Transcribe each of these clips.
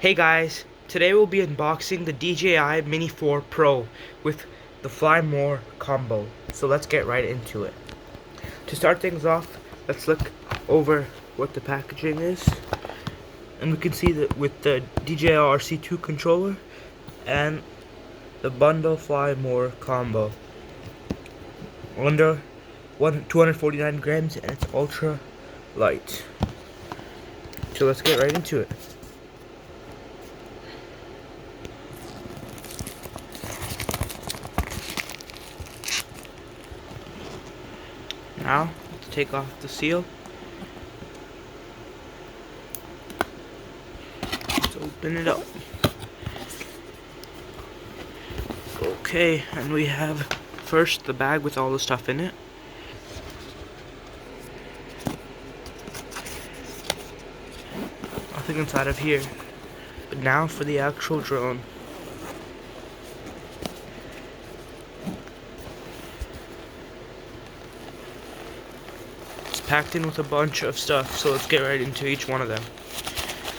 Hey guys, today we'll be unboxing the DJI Mini 4 Pro with the Fly More combo. So let's get right into it. To start things off, let's look over what the packaging is. And we can see that with the DJI RC2 controller and the bundle Fly More combo. Under 249 grams and it's ultra light. So let's get right into it. Now, let's take off the seal. Let's open it up. Okay, and we have first the bag with all the stuff in it. Nothing inside of here. But now for the actual drone. It's packed in with a bunch of stuff, so let's get right into each one of them.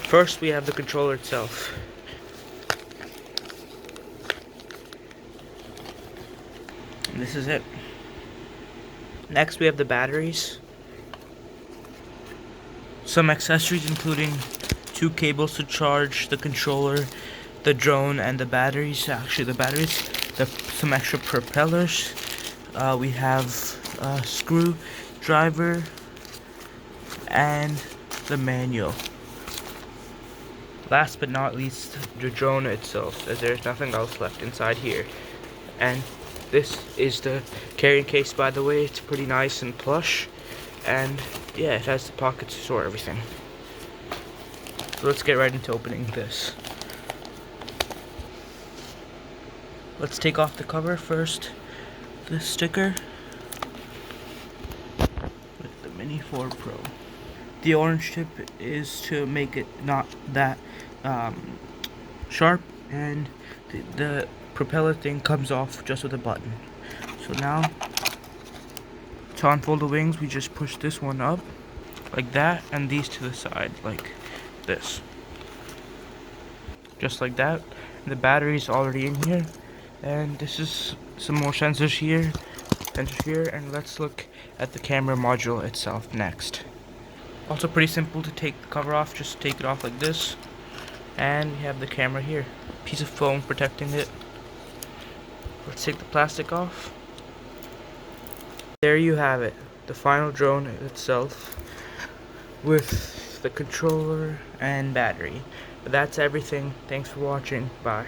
First, we have the controller itself. And this is it. Next, we have the batteries. Some accessories including 2 cables to charge the controller, the drone, and the batteries. Actually, the batteries, some extra propellers. We have a screwdriver and the manual. Last but not least, the drone itself, as there's nothing else left inside here. And this is the carrying case, by the way. It's pretty nice and plush. And yeah, it has the pockets to store everything. So let's get right into opening this. Let's take off the cover first. The sticker with the Mini 4 Pro. The orange tip is to make it not that sharp, and the propeller thing comes off just with a button. So now, to unfold the wings, we just push this one up like that, and these to the side like this, just like that. And the battery's already in here, and this is some more sensors here, and let's look at the camera module itself next. Also pretty simple to take the cover off. Just take it off like this, and we have the camera here, piece of foam protecting it. Let's take the plastic off. There you have it, the final drone itself with the controller and battery. But that's everything. Thanks for watching. Bye.